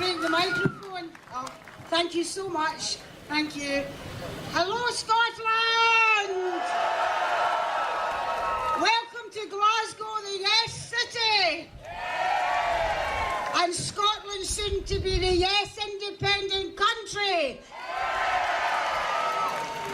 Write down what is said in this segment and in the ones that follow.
take the microphone. Oh, thank you so much. Thank you. Hello, Scotland! Welcome to Glasgow, the Yes City! And Scotland soon to be the Yes Independent Country!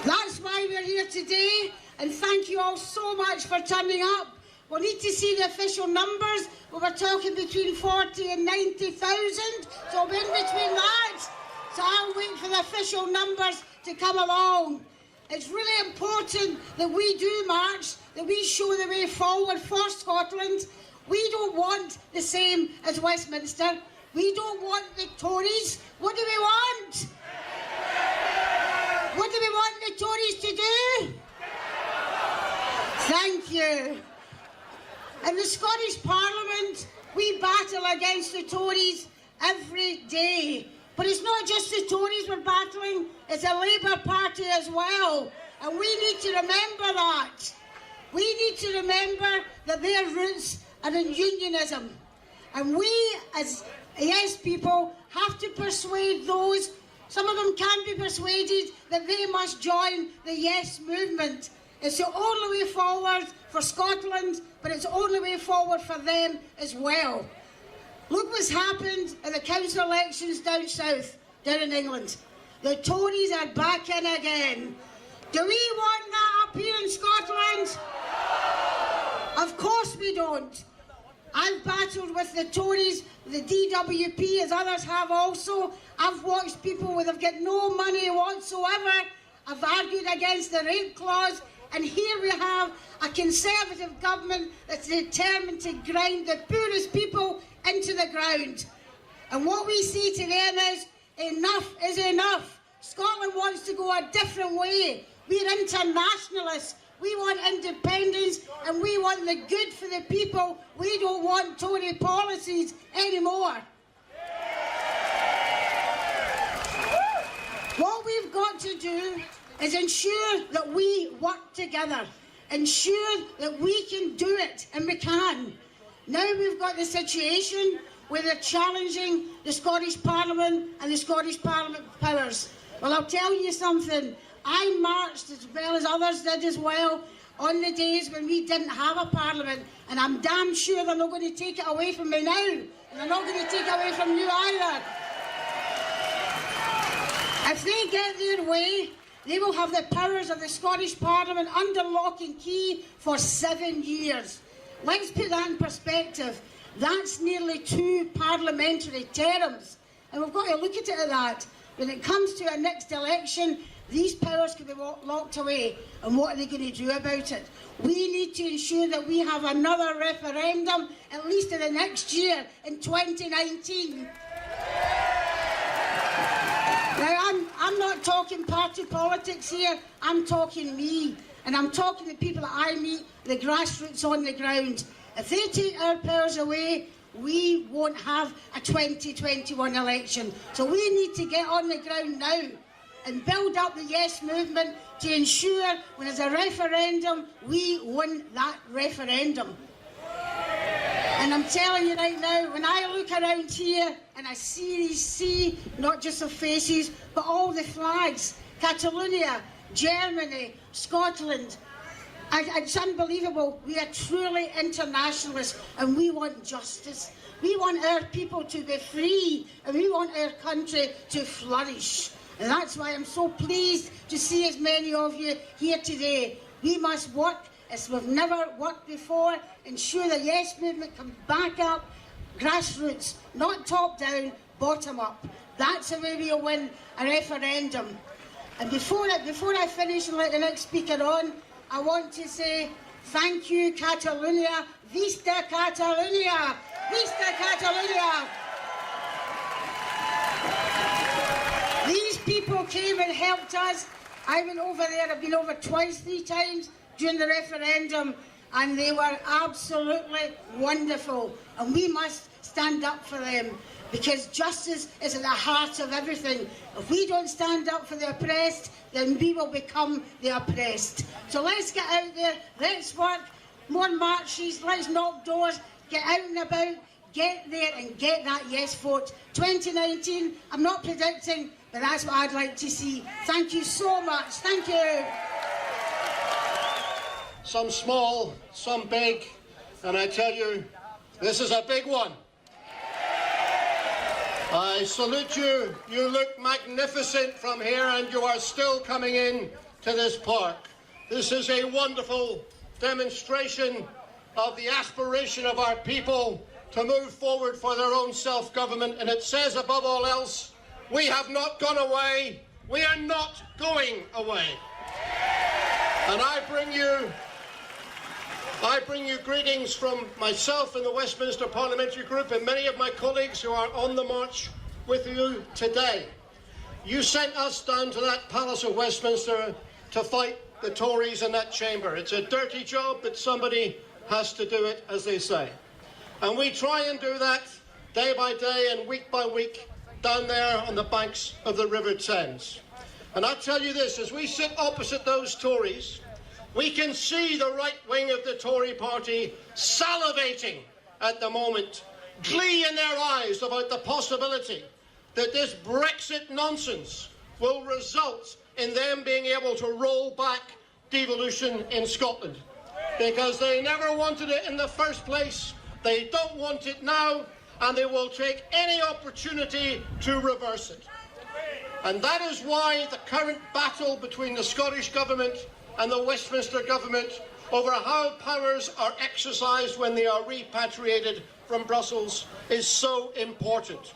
That's why we're here today, and thank you all so much for turning up. We'll need to see the official numbers. We were talking between 40 and 90,000, so we're in between that. So I'll wait for the official numbers to come along. It's really important that we do march, that we show the way forward for Scotland. We don't want the same as Westminster. We don't want the Tories. What do we want? What do we want the Tories to do? Thank you. In the Scottish Parliament, we battle against the Tories every day. But it's not just the Tories we're battling, it's the Labour Party as well. And we need to remember that. We need to remember that their roots are in unionism. And we, as Yes people, have to persuade those, some of them can be persuaded, that they must join the Yes movement. It's the only way forward for Scotland, but it's the only way forward for them as well. Look what's happened in the council elections down south, down in England. The Tories are back in again. Do we want that up here in Scotland? Of course we don't. I've battled with the Tories, the DWP, as others have also. I've watched people where they've got no money whatsoever. I've argued against the rate clause. And here we have a Conservative government that's determined to grind the poorest people into the ground. And what we say to them is, enough is enough. Scotland wants to go a different way. We're internationalists. We want independence and we want the good for the people. We don't want Tory policies anymore. What we've got to do is ensure that we work together, ensure that we can do it, and we can. Now we've got the situation where they're challenging the Scottish Parliament and the Scottish Parliament powers. Well, I'll tell you something, I marched as well as others did as well on the days when we didn't have a Parliament, and I'm damn sure they're not going to take it away from me now, and they're not going to take it away from you either. If they get their way, they will have the powers of the Scottish Parliament under lock and key for 7 years. Let's put that in perspective. That's nearly 2 parliamentary terms. And we've got to look at it at that. When it comes to our next election, these powers can be locked away. And what are they going to do about it? We need to ensure that we have another referendum, at least in the next year, in 2019. Now, I'm not talking party politics here, I'm talking me. And I'm talking to people that I meet, the grassroots on the ground. If they take our powers away, we won't have a 2021 election. So we need to get on the ground now and build up the Yes movement to ensure when there's a referendum, we win that referendum. And I'm telling you right now, when I look around here and I see not just the faces, but all the flags, Catalonia, Germany, Scotland, it's unbelievable. We are truly internationalists and we want justice. We want our people to be free and we want our country to flourish. And that's why I'm so pleased to see as many of you here today. We must work as we've never worked before, ensure the Yes movement comes back up, grassroots, not top down, bottom up. That's the way we'll win a referendum. And before I finish and let the next speaker on, I want to say thank you, Catalonia, Vista Catalonia, Vista Catalonia. These people came and helped us. I went over there, I've been over twice, 3 times during the referendum, and they were absolutely wonderful. And we must stand up for them, because justice is at the heart of everything. If we don't stand up for the oppressed, then we will become the oppressed. So let's get out there, let's work, more marches, let's knock doors, get out and about, get there and get that yes vote. 2019, I'm not predicting, but that's what I'd like to see. Thank you so much. Thank you. Some small, some big, and I tell you, this is a big one. I salute you. You look magnificent from here, and you are still coming in to this park. This is a wonderful demonstration of the aspiration of our people to move forward for their own self-government, and it says above all else, we have not gone away, we are not going away. And I bring you greetings from myself and the Westminster Parliamentary Group and many of my colleagues who are on the march with you today. You sent us down to that Palace of Westminster to fight the Tories in that chamber. It's a dirty job, but somebody has to do it, as they say. And we try and do that day by day and week by week down there on the banks of the River Thames. And I tell you this, as we sit opposite those Tories, we can see the right wing of the Tory party salivating at the moment, glee in their eyes about the possibility that this Brexit nonsense will result in them being able to roll back devolution in Scotland. Because they never wanted it in the first place, they don't want it now, and they will take any opportunity to reverse it. And that is why the current battle between the Scottish Government and the Westminster Government over how powers are exercised when they are repatriated from Brussels is so important.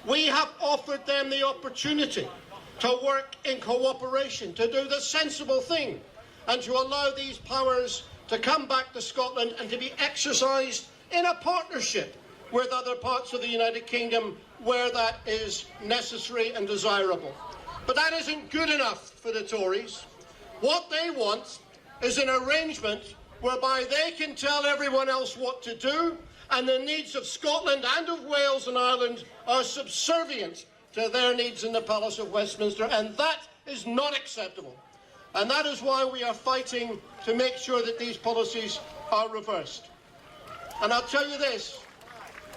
We have offered them the opportunity to work in cooperation, to do the sensible thing, and to allow these powers to come back to Scotland and to be exercised in a partnership with other parts of the United Kingdom where that is necessary and desirable. But that isn't good enough for the Tories. What they want is an arrangement whereby they can tell everyone else what to do, and the needs of Scotland and of Wales and Ireland are subservient to their needs in the Palace of Westminster, and that is not acceptable. And that is why we are fighting to make sure that these policies are reversed. And I'll tell you this,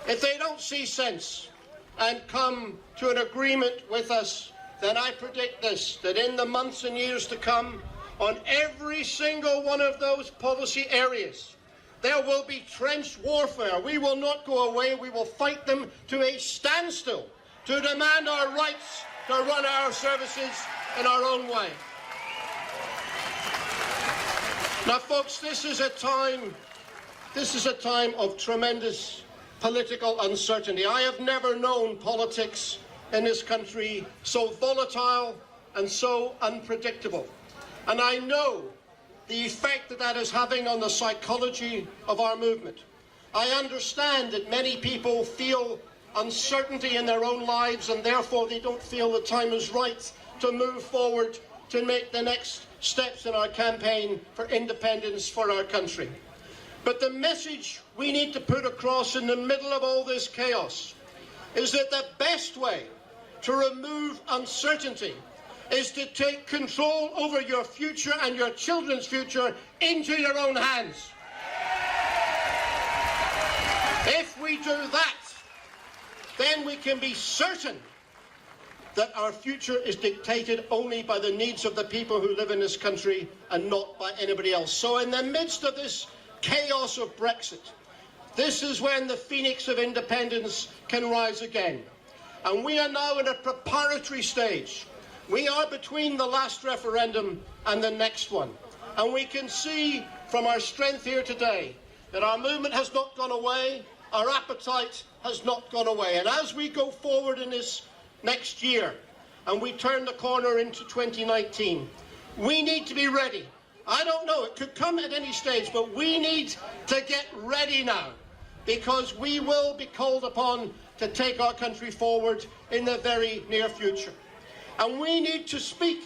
if they don't see sense and come to an agreement with us, then I predict this, that in the months and years to come, on every single one of those policy areas, there will be trench warfare. We will not go away. We will fight them to a standstill to demand our rights to run our services in our own way. Now, folks, this is a time of tremendous political uncertainty. I have never known politics in this country so volatile and so unpredictable. And I know the effect that that is having on the psychology of our movement. I understand that many people feel uncertainty in their own lives, and therefore they don't feel the time is right to move forward to make the next steps in our campaign for independence for our country. But the message we need to put across in the middle of all this chaos is that the best way to remove uncertainty is to take control over your future and your children's future into your own hands. If we do that, then we can be certain that our future is dictated only by the needs of the people who live in this country and not by anybody else. So in the midst of this chaos of Brexit, this is when the phoenix of independence can rise again. And we are now in a preparatory stage. We are between the last referendum and the next one. And we can see from our strength here today that our movement has not gone away, our appetite has not gone away. And as we go forward in this next year and we turn the corner into 2019, we need to be ready. I don't know, it could come at any stage, but we need to get ready now, because we will be called upon to take our country forward in the very near future. And we need to speak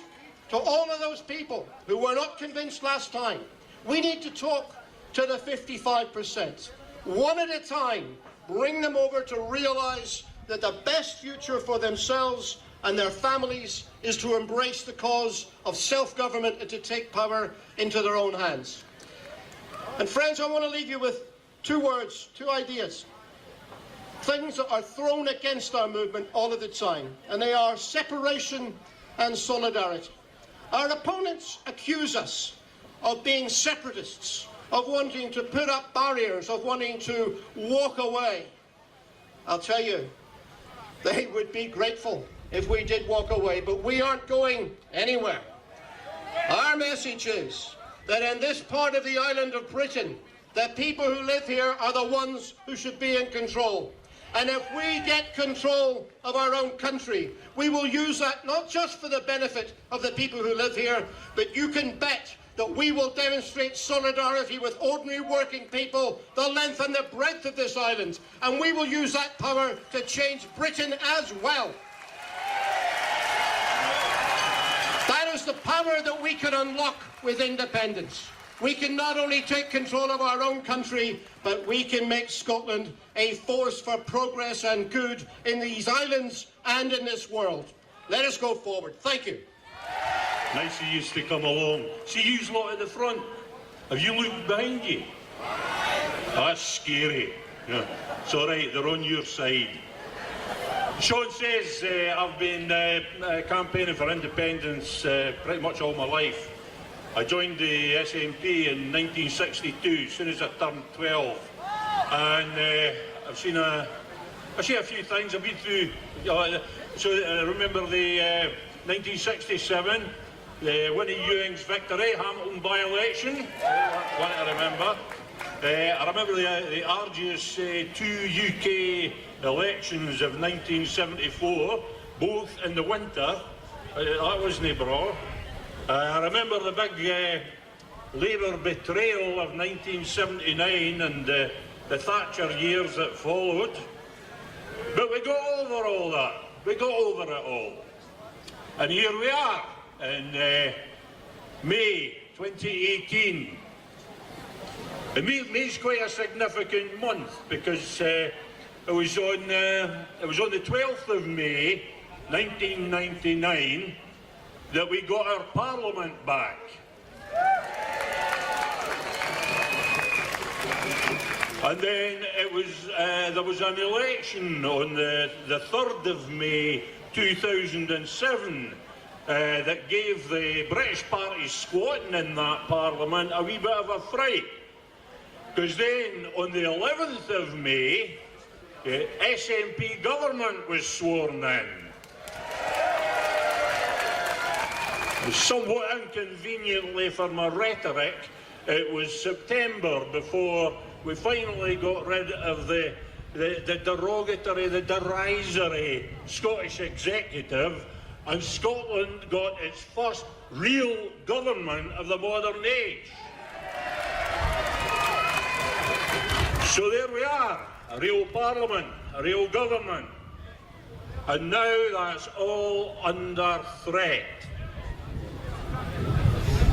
to all of those people who were not convinced last time. We need to talk to the 55%. One at a time, bring them over to realise that the best future for themselves and their families is to embrace the cause of self-government and to take power into their own hands. And friends, I want to leave you with two words, two ideas. things that are thrown against our movement all of the time, and they are separation and solidarity. Our opponents accuse us of being separatists, of wanting to put up barriers, of wanting to walk away. I'll tell you, they would be grateful if we did walk away, but we aren't going anywhere. Our message is that in this part of the island of Britain, the people who live here are the ones who should be in control. And if we get control of our own country, we will use that not just for the benefit of the people who live here, but you can bet that we will demonstrate solidarity with ordinary working people the length and the breadth of this island. And we will use that power to change Britain as well. That is the power that we can unlock with independence. We can not only take control of our own country, but we can make Scotland a force for progress and good in these islands and in this world. Let us go forward. Thank you. Nice of you to come along. See you lot at the front. Have you looked behind you? That's scary. Yeah. It's all right, they're on your side. Sean says I've been campaigning for independence pretty much all my life. I joined the SNP in 1962, as soon as I turned 12. And I've seen a few things. I've been through, so I remember the 1967, the Winnie Ewing's victory, Hamilton by-election, what I remember. I remember the arduous two UK elections of 1974, both in the winter. That wasn't braw. I remember the big Labour betrayal of 1979 and the Thatcher years that followed. But we got over all that. We got over it all. And here we are in May 2018. And May's quite a significant month because it was on the 12th of May 1999 that we got our Parliament back. And then it was there was an election on the 3rd of May 2007 that gave the British Party squatting in that Parliament a wee bit of a fright. Because then on the 11th of May, the SNP government was sworn in. Somewhat inconveniently for my rhetoric, it was September before we finally got rid of the derogatory, the derisory Scottish executive, and Scotland got its first real government of the modern age. So there we are, a real parliament, a real government. And now that's all under threat.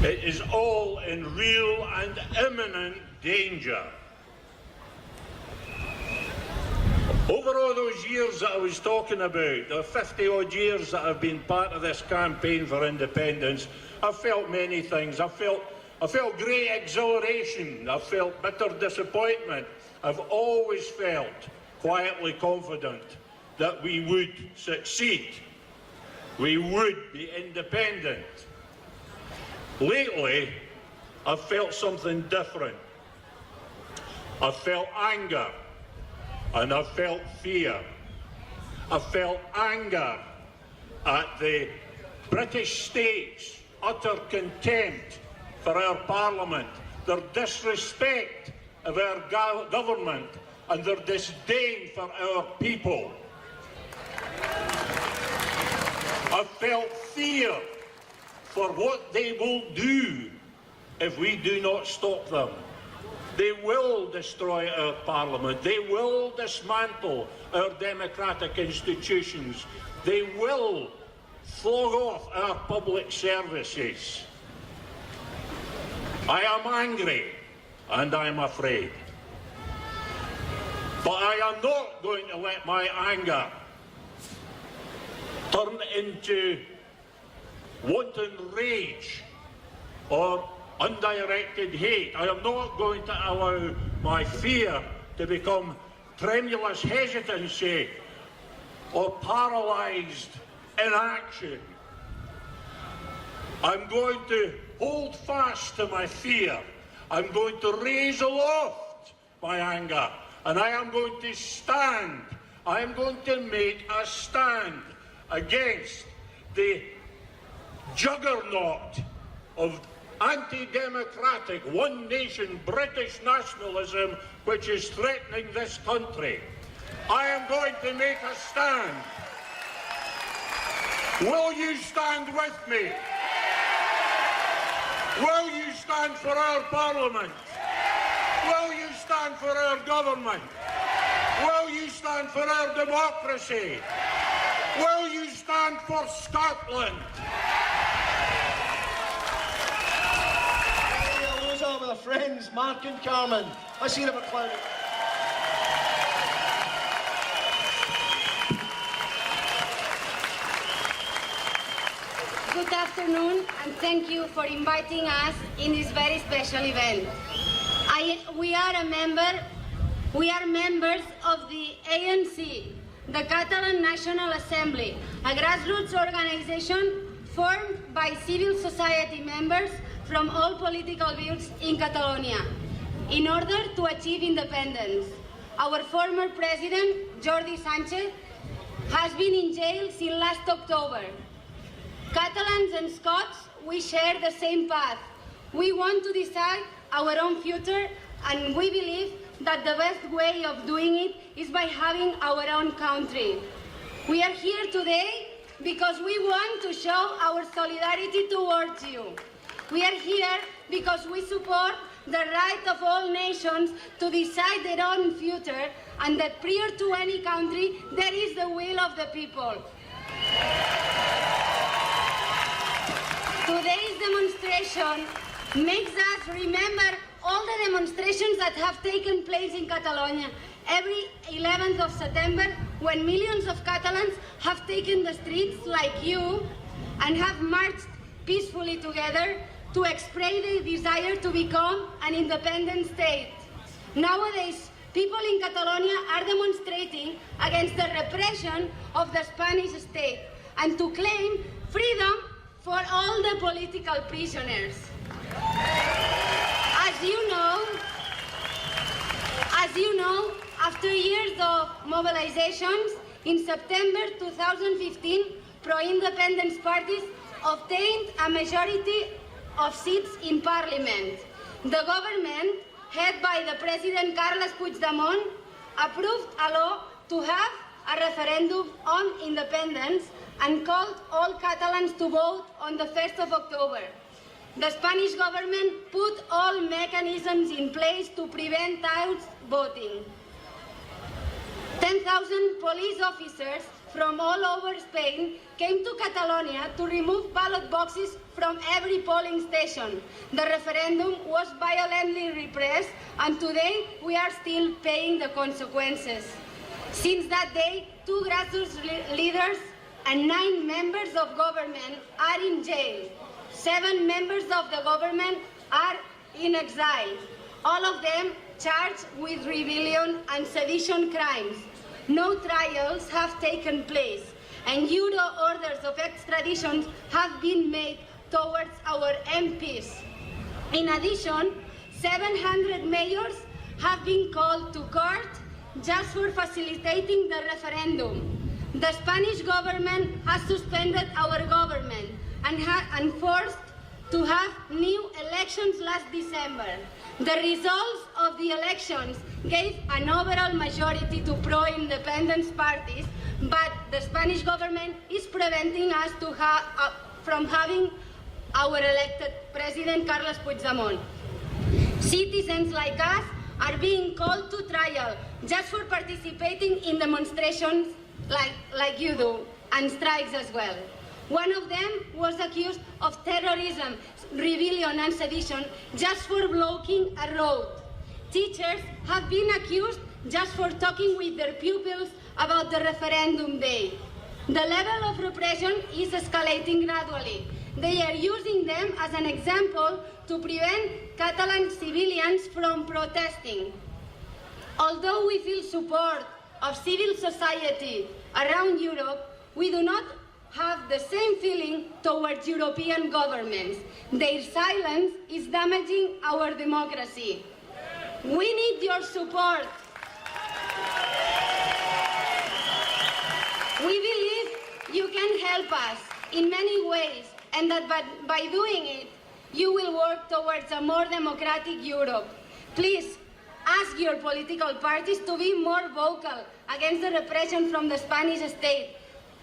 It is all in real and imminent danger. Over all those years that I was talking about, the 50-odd years that I've been part of this campaign for independence, I've felt many things. I felt great exhilaration. I've felt bitter disappointment. I've always felt quietly confident that we would succeed. We would be independent. Lately, I've felt something different. I've felt anger, and I've felt fear. I've felt anger at the British state's utter contempt for our Parliament, their disrespect of our government, and their disdain for our people. I've felt fear for what they will do if we do not stop them. They will destroy our Parliament. They will dismantle our democratic institutions. They will flog off our public services. I am angry and I am afraid. But I am not going to let my anger turn into wanton rage or undirected hate. I am not going to allow my fear to become tremulous hesitancy or paralysed inaction. I'm going to hold fast to my fear. I'm going to raise aloft my anger, and I am going to stand. I am going to make a stand against the juggernaut of anti-democratic, one-nation British nationalism which is threatening this country. I am going to make a stand. Will you stand with me? Will you stand for our Parliament? Will you stand for our government? Will you stand for our democracy? Will you stand for Scotland? Those are my friends, Mark and Carmen. I see them at Clowney. Good afternoon, and thank you for inviting us in this very special event. We are members of the ANC, the Catalan National Assembly, a grassroots organization formed by civil society members from all political views in Catalonia in order to achieve independence. Our former president, Jordi Sánchez, has been in jail since last October. Catalans and Scots, we share the same path. We want to decide our own future, and we believe that the best way of doing it is by having our own country. We are here today because we want to show our solidarity towards you. We are here because we support the right of all nations to decide their own future, and that prior to any country, there is the will of the people. Today's demonstration makes us remember all the demonstrations that have taken place in Catalonia every 11th of September, when millions of Catalans have taken the streets like you and have marched peacefully together to express their desire to become an independent state. Nowadays, people in Catalonia are demonstrating against the repression of the Spanish state and to claim freedom for all the political prisoners. As you know, after years of mobilizations, in September 2015, pro-independence parties obtained a majority of seats in Parliament. The government, headed by the President Carles Puigdemont, approved a law to have a referendum on independence and called all Catalans to vote on the 1st of October. The Spanish government put all mechanisms in place to prevent out voting. 10,000 police officers from all over Spain came to Catalonia to remove ballot boxes from every polling station. The referendum was violently repressed, and today we are still paying the consequences. Since that day, 2 grassroots leaders and 9 members of government are in jail. 7 members of the government are in exile, all of them charged with rebellion and sedition crimes. No trials have taken place, and euro orders of extradition have been made towards our MPs. In addition, 700 mayors have been called to court just for facilitating the referendum. The Spanish government has suspended our government and forced to have new elections last December. The results of the elections gave an overall majority to pro-independence parties, but the Spanish government is preventing us from having our elected President Carles Puigdemont. Citizens like us are being called to trial just for participating in demonstrations like you do, and strikes as well. One of them was accused of terrorism, rebellion and sedition just for blocking a road. Teachers have been accused just for talking with their pupils about the referendum day. The level of repression is escalating gradually. They are using them as an example to prevent Catalan civilians from protesting. Although we feel support of civil society around Europe, we do not have the same feeling towards European governments. Their silence is damaging our democracy. We need your support. We believe you can help us in many ways, and that by doing it, you will work towards a more democratic Europe. Please ask your political parties to be more vocal against the repression from the Spanish state.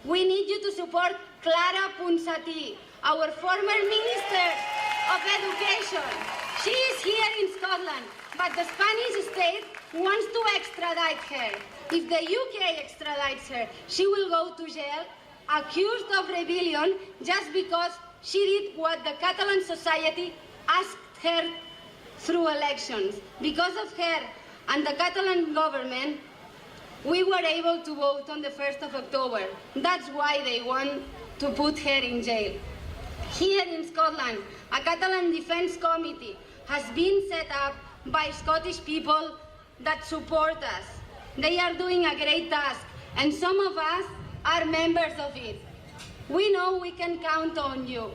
We need you to support Clara Ponsatí, our former Minister of Education. She is here in Scotland, but the Spanish state wants to extradite her. If the UK extradites her, she will go to jail, accused of rebellion, just because she did what the Catalan society asked her through elections. Because of her and the Catalan government, we were able to vote on the 1st of October. That's why they want to put her in jail. Here in Scotland, a Catalan Defence Committee has been set up by Scottish people that support us. They are doing a great task, and some of us are members of it. We know we can count on you.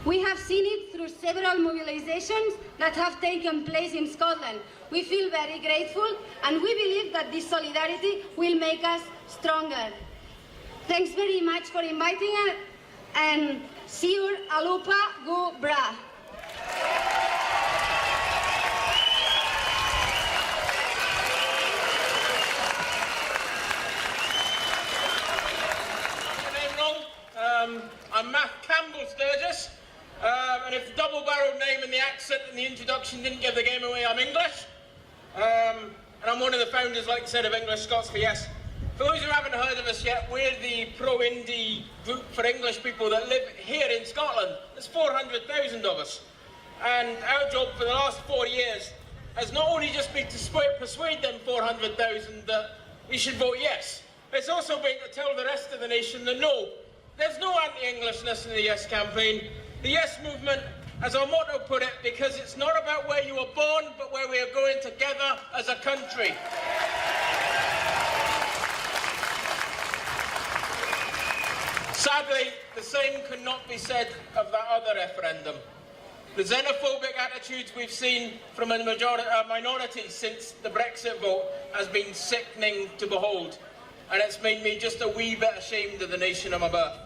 We have seen it through several mobilizations that have taken place in Scotland. We feel very grateful, and we believe that this solidarity will make us stronger. Thanks very much for inviting us, and Siur Alupa Gu Bra. I'm Matt Campbell Sturgis, and if the double-barreled name and the accent and the introduction didn't give the game away, I'm English. And I'm one of the founders, like I said, of English Scots for Yes. For those who haven't heard of us yet, we're the pro-indie group for English people that live here in Scotland. There's 400,000 of us. And our job for the last 4 years has not only just been to persuade them 400,000 that we should vote yes, it's also been to tell the rest of the nation that no, there's no anti-Englishness in the Yes campaign. The Yes movement, as our motto put it, because it's not about where you were born, but where we are going together as a country. Sadly, the same cannot be said of that other referendum. The xenophobic attitudes we've seen from a minority since the Brexit vote has been sickening to behold, and it's made me just a wee bit ashamed of the nation of my birth.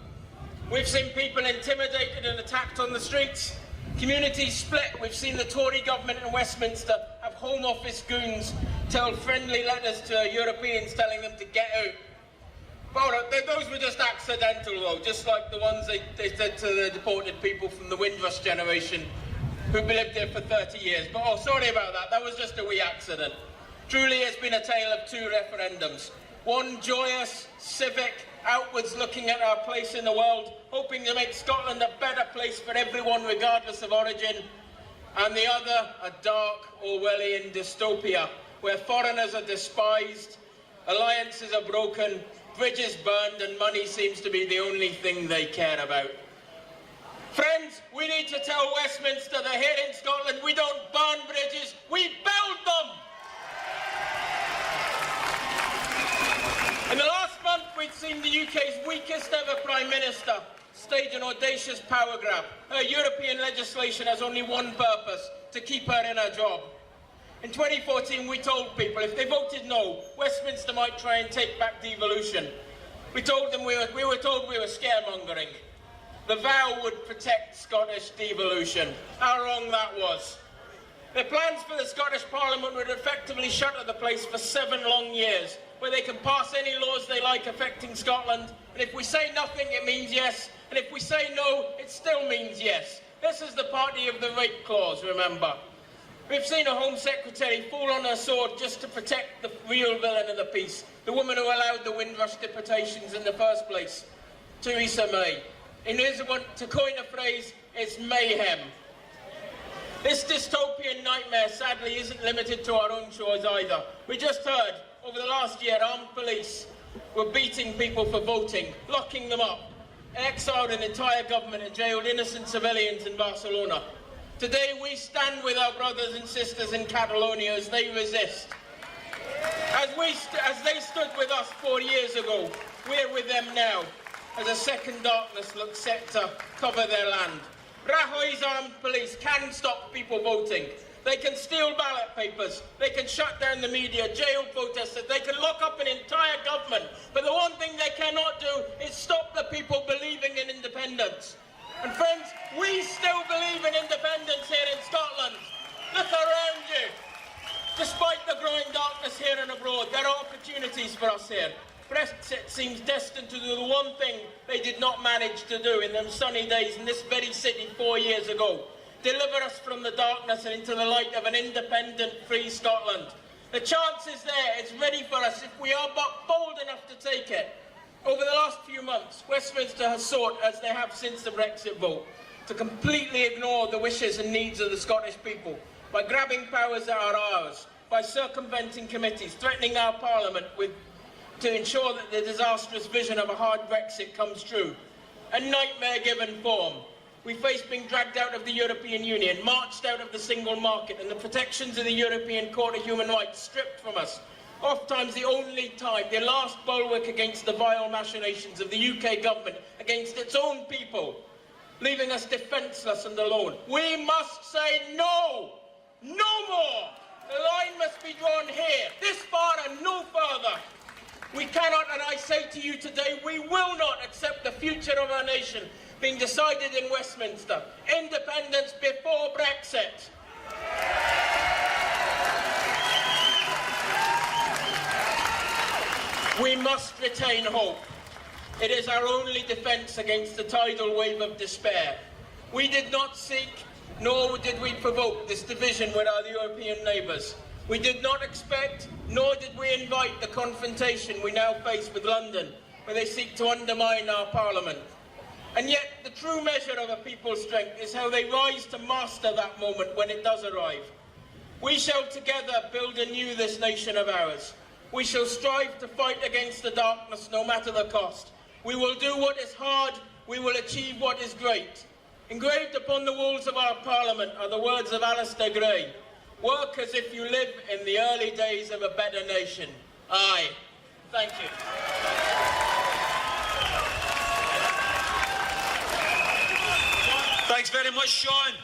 We've seen people intimidated and attacked on the streets, communities split. We've seen the Tory government in Westminster have Home Office goons tell friendly letters to Europeans telling them to get out. But those were just accidental though, just like the ones they said to the deported people from the Windrush generation who've lived here for 30 years. But oh, sorry about that, that was just a wee accident. Truly it's been a tale of two referendums. One joyous, civic, outwards looking at our place in the world, hoping to make Scotland a better place for everyone regardless of origin, and the other a dark Orwellian dystopia where foreigners are despised, alliances are broken, bridges burned, and money seems to be the only thing they care about. Friends, we need to tell Westminster that here in Scotland we don't burn bridges, we build them! In the last month, we've seen the UK's weakest ever Prime Minister stage an audacious power grab. Her European legislation has only one purpose, to keep her in her job. In 2014, we told people if they voted no, Westminster might try and take back devolution. We told them we were told we were scaremongering. The vow would protect Scottish devolution. How wrong that was. Their plans for the Scottish Parliament would effectively shutter the place for 7 long years, where they can pass any laws they like affecting Scotland, and if we say nothing, it means yes, and if we say no, it still means yes. This is the party of the rape clause, remember. We've seen a Home Secretary fall on her sword just to protect the real villain of the piece, the woman who allowed the Windrush deportations in the first place, Theresa May. To coin a phrase, it's mayhem. This dystopian nightmare, sadly, isn't limited to our own shores either. We just heard, over the last year, armed police were beating people for voting, locking them up, exiled an entire government and jailed innocent civilians in Barcelona. Today we stand with our brothers and sisters in Catalonia as they resist. As they stood with us 4 years ago, we're with them now, as a second darkness looks set to cover their land. Rajoy's armed police can stop people voting. They can steal ballot papers. They can shut down the media, jail protesters. They can lock up an entire government. But the one thing they cannot do is stop the people believing in independence. And friends, we still believe in independence here in Scotland. Look around you. Despite the growing darkness here and abroad, there are opportunities for us here. Brexit seems destined to do the one thing they did not manage to do in them sunny days in this very city 4 years ago. Deliver us from the darkness and into the light of an independent, free Scotland. The chance is there, it's ready for us if we are but bold enough to take it. Over the last few months, Westminster has sought, as they have since the Brexit vote, to completely ignore the wishes and needs of the Scottish people by grabbing powers that are ours, by circumventing committees, threatening our Parliament to ensure that the disastrous vision of a hard Brexit comes true. A nightmare given form. We face being dragged out of the European Union, marched out of the single market, and the protections of the European Court of Human Rights stripped from us. Oftentimes the only time, the last bulwark against the vile machinations of the UK government against its own people, leaving us defenceless and alone. We must say no! No more! The line must be drawn here, this far and no further. We cannot, and I say to you today, we will not accept the future of our nation being decided in Westminster. Independence before Brexit. We must retain hope. It is our only defence against the tidal wave of despair. We did not seek, nor did we provoke this division with our European neighbours. We did not expect, nor did we invite the confrontation we now face with London, where they seek to undermine our Parliament. And yet, the true measure of a people's strength is how they rise to master that moment when it does arrive. We shall together build anew this nation of ours. We shall strive to fight against the darkness no matter the cost. We will do what is hard, we will achieve what is great. Engraved upon the walls of our Parliament are the words of Alistair Gray. Work as if you live in the early days of a better nation. Aye. Thank you. Thanks very much, Sean.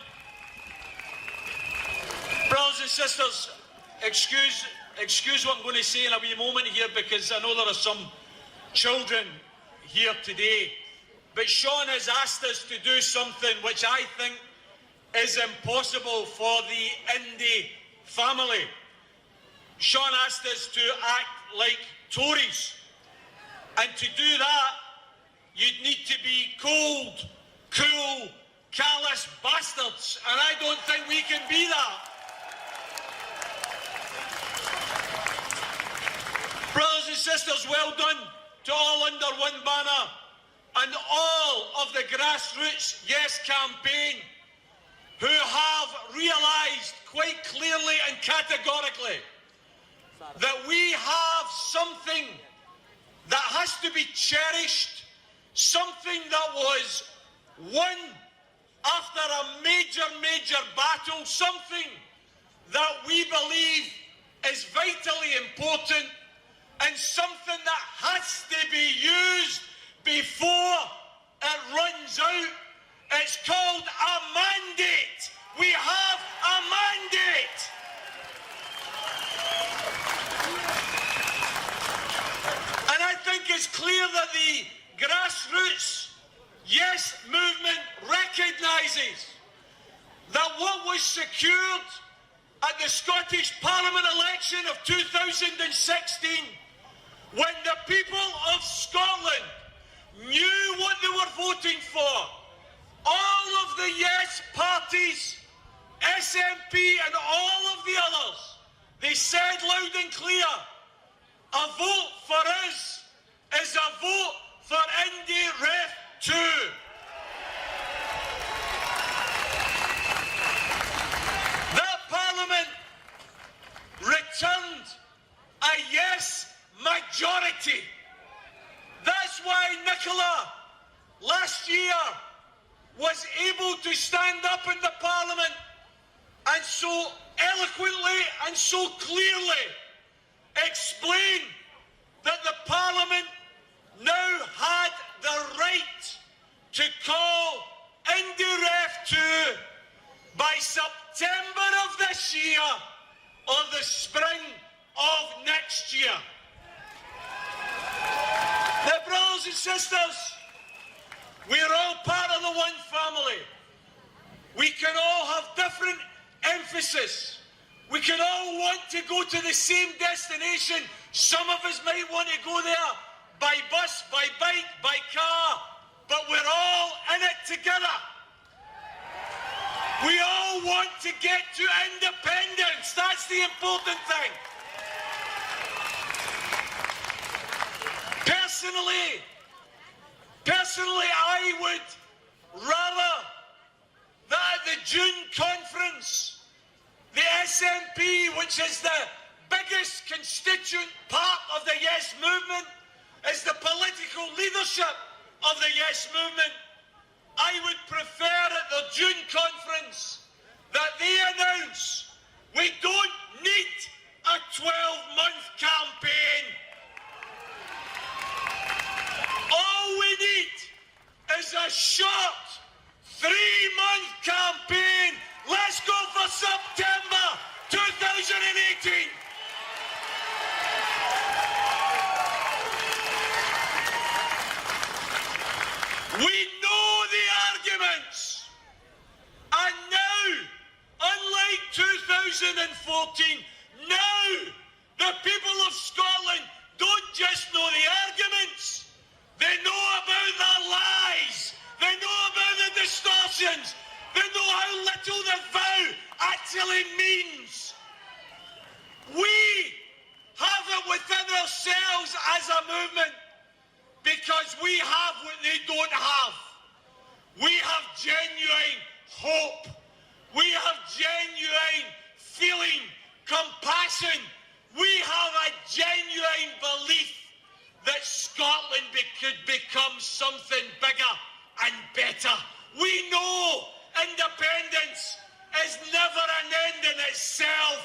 Brothers and sisters, excuse what I'm going to say in a wee moment here, because I know there are some children here today. But Sean has asked us to do something which I think is impossible for the Indy family. Sean asked us to act like Tories. And to do that, you'd need to be cold, cruel, callous bastards. And I don't think we can be that. Brothers and sisters, well done to all under one banner and all of the grassroots Yes campaign who have realised quite clearly and categorically that we have something that has to be cherished, something that was won after a major battle, something that we believe is vitally important, and something that has to be used before it runs out. It's called a mandate. We have a mandate. And I think it's clear that the grassroots Yes movement recognises that what was secured at the Scottish Parliament election of 2016, when the people of Scotland knew what they were voting for, all of the Yes parties, SNP and all of the others, they said loud and clear, a vote for us is a vote for Indy Ref 2. That Parliament returned a Yes majority. That's why Nicola last year was able to stand up in the Parliament and so eloquently and so clearly explain that the Parliament now had the right to call IndyRef 2 by September of this year or the spring of next year. Now, brothers and sisters, we're all part of the one family. We can all have different emphasis. We can all want to go to the same destination. Some of us might want to go there by bus, by bike, by car, but we're all in it together. We all want to get to independence. That's the important thing. Personally, I would rather that at the June conference, the SNP, which is the biggest constituent part of the Yes movement, is the political leadership of the Yes movement. I would prefer at the June conference that they announce we don't need a 12-month campaign. All we need is a short 3-month campaign. Let's go for September 2018. We know the arguments. And now, unlike 2014, now the people of Scotland don't just know the arguments. They know about the lies. They know about the distortions. They know how little the vow actually means. We have it within ourselves as a movement because we have what they don't have. We have genuine hope. We have genuine feeling, compassion. We have a genuine belief that Scotland could become something bigger and better. We know independence is never an end in itself.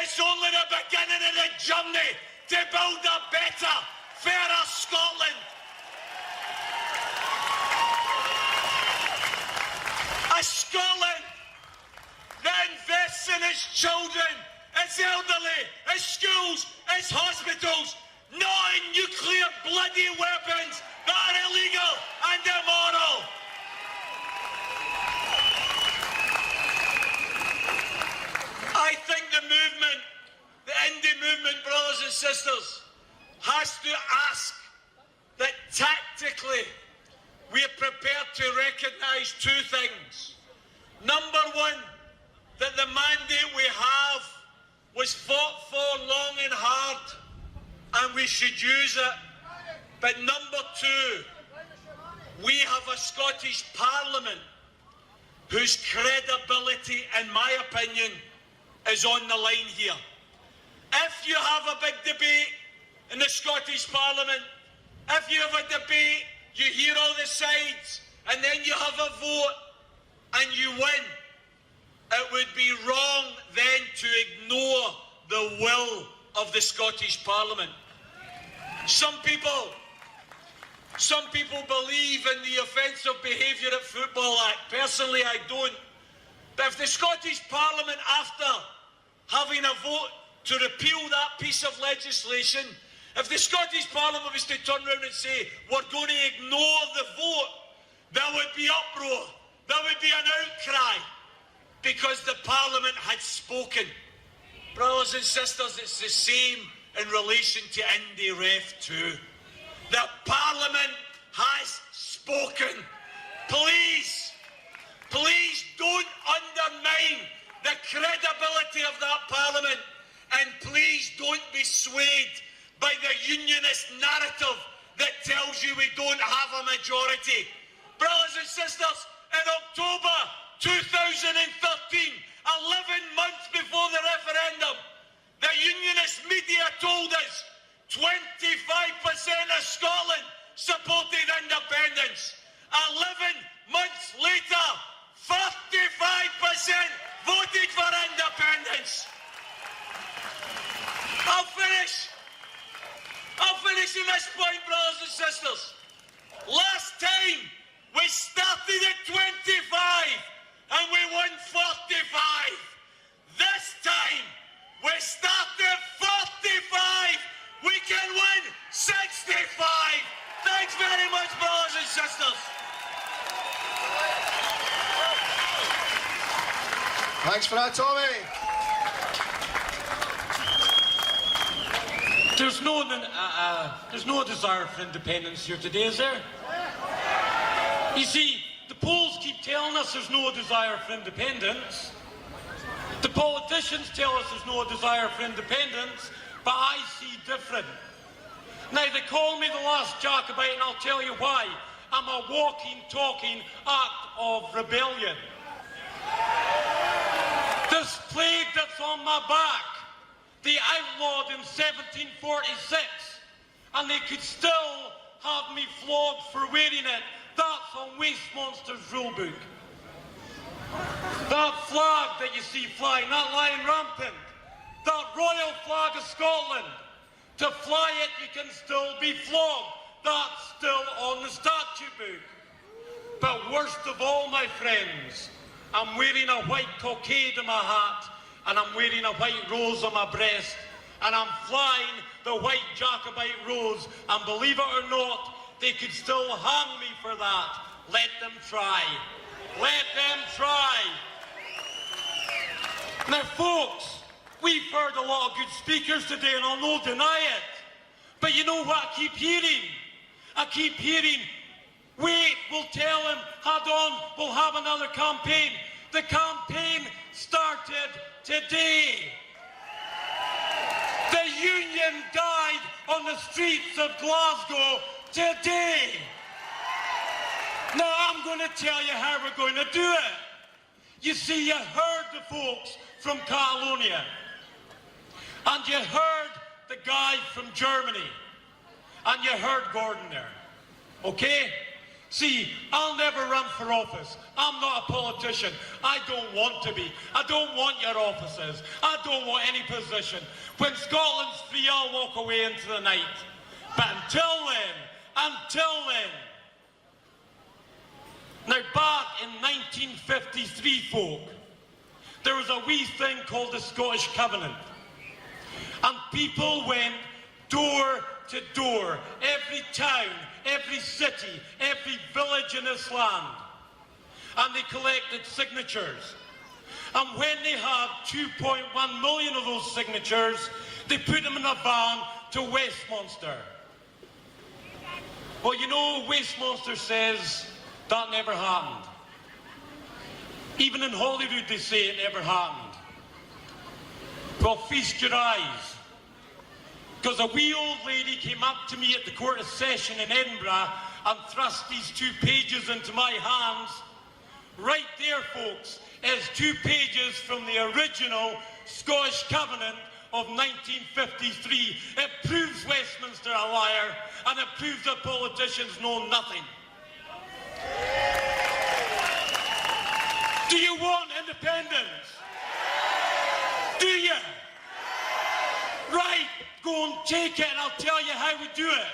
It's only the beginning of the journey to build a better, fairer Scotland. A Scotland that invests in its children, its elderly, its schools, its hospitals, not in nuclear bloody weapons that are illegal and immoral. I think the movement, the indie movement, brothers and sisters, has to ask that tactically we are prepared to recognise two things. Number one, that the mandate we have was fought for long and hard, and we should use it. But number two, we have a Scottish Parliament whose credibility, in my opinion, is on the line here. If you have a big debate in the Scottish Parliament, if you have a debate, you hear all the sides, and then you have a vote, and you win, it would be wrong then to ignore the will of the Scottish Parliament. Some people believe in the Offensive Behaviour at Football Act. Personally, I don't. But if the Scottish Parliament, after having a vote to repeal that piece of legislation, if the Scottish Parliament was to turn around and say, we're going to ignore the vote, there would be uproar. There would be an outcry because the Parliament had spoken. Brothers and sisters, it's the same in relation to IndyRef 2. The Parliament has spoken. Please don't undermine the credibility of that Parliament, and please don't be swayed by the unionist narrative that tells you we don't have a majority. Brothers and sisters, in October 2013, 11 months before the referendum, the unionist media told us 25% of Scotland supported independence. 11 months later, 35% voted for independence. I'll finish. in this point, brothers and sisters. Last time we started at 25 and we won 45. This time we start at 45. We can win 65. Thanks very much, brothers and sisters. Thanks for that, Tommy. There's no desire for independence here today, is there? You see, the polls keep telling us there's no desire for independence. The politicians tell us there's no desire for independence, but I see different. Now, they call me the last Jacobite, and I'll tell you why. I'm a walking, talking act of rebellion. This plague that's on my back, they outlawed in 1746, and they could still have me flogged for wearing it. That's on Westminster's rule book. That flag that you see flying, not lying rampant, that royal flag of Scotland, to fly it you can still be flogged. That's still on the statute book. But worst of all, my friends, I'm wearing a white cockade in my hat, and I'm wearing a white rose on my breast, and I'm flying the white Jacobite rose, and believe it or not, they could still hang me for that. Let them try. Let them try. Now, folks, we've heard a lot of good speakers today, and I'll not deny it. But you know what I keep hearing? I keep hearing, wait, we'll tell him, hold on, we'll have another campaign. The campaign started today. The union died on the streets of Glasgow today. Now I'm going to tell you how we're going to do it. You see, you heard the folks from Catalonia, and you heard the guy from Germany, and you heard Gordon there, okay? See, I'll never run for office. I'm not a politician. I don't want to be. I don't want your offices. I don't want any position. When Scotland's free, I'll walk away into the night. But until then, now back in 1953, folk, there was a wee thing called the Scottish Covenant. And people went door to door, every town, every city, every village in this land. And they collected signatures. And when they had 2.1 million of those signatures, they put them in a van to Westminster. Well, you know, Westminster says that never happened. Even in Hollywood, they say it never happened. Well, feast your eyes. Because a wee old lady came up to me at the Court of Session in Edinburgh and thrust these 2 pages into my hands. Right there, folks, is 2 pages from the original Scottish Covenant of 1953. It proves Westminster a liar, and it proves that politicians know nothing. Do you want independence? Do you? Right, go and take it, and I'll tell you how we do it.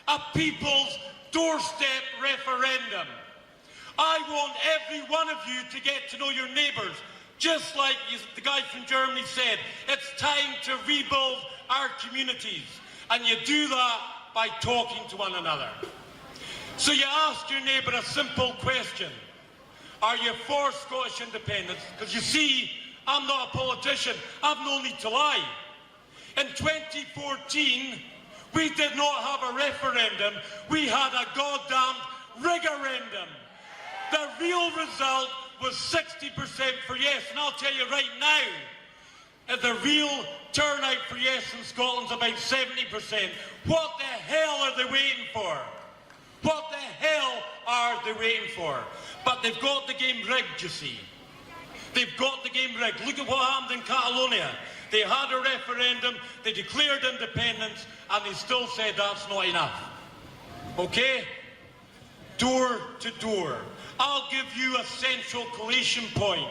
A people's doorstep referendum. I want every one of you to get to know your neighbours. Just like the guy from Germany said, it's time to rebuild our communities. And you do that by talking to one another. So you ask your neighbour a simple question. Are you for Scottish independence? Because you see, I'm not a politician. I've no need to lie. In 2014, we did not have a referendum. We had a goddamn rigorendum. The real result was 60% for yes. And I'll tell you right now, the real turnout for yes in Scotland's about 70%. What the hell are they waiting for? What the hell are they waiting for? But they've got the game rigged, you see. They've got the game rigged. Look at what happened in Catalonia. They had a referendum, they declared independence, and they still said that's not enough. Okay? Door to door. I'll give you a central collation point.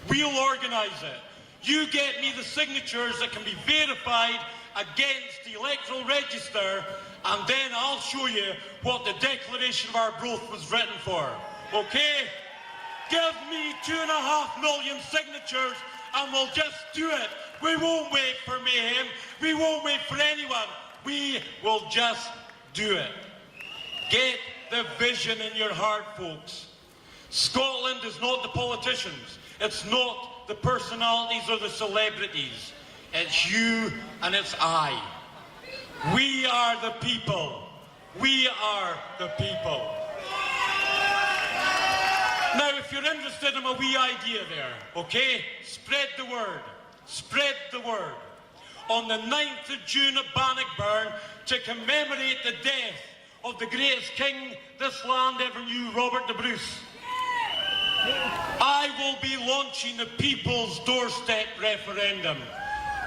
We'll organise it. you get me the signatures that can be verified against the electoral register, and then I'll show you what the Declaration of Arbroath was written for. Okay? Give me 2.5 million signatures and we'll just do it. We won't wait for mayhem. We won't wait for anyone. We will just do it. Get the vision in your heart, folks. Scotland is not the politicians. It's not the personalities or the celebrities. It's you and it's I. We are the people. We are the people. Now, if you're interested in a wee idea there, okay, spread the word. Spread the word. On the 9th of June at Bannockburn, to commemorate the death of the greatest king this land ever knew, Robert the Bruce, I will be launching the People's Doorstep referendum.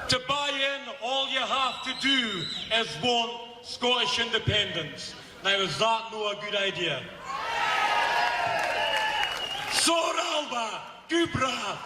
To buy in, all you have to do is want Scottish independence. Now, is that no a good idea? Soralba, Gubrath.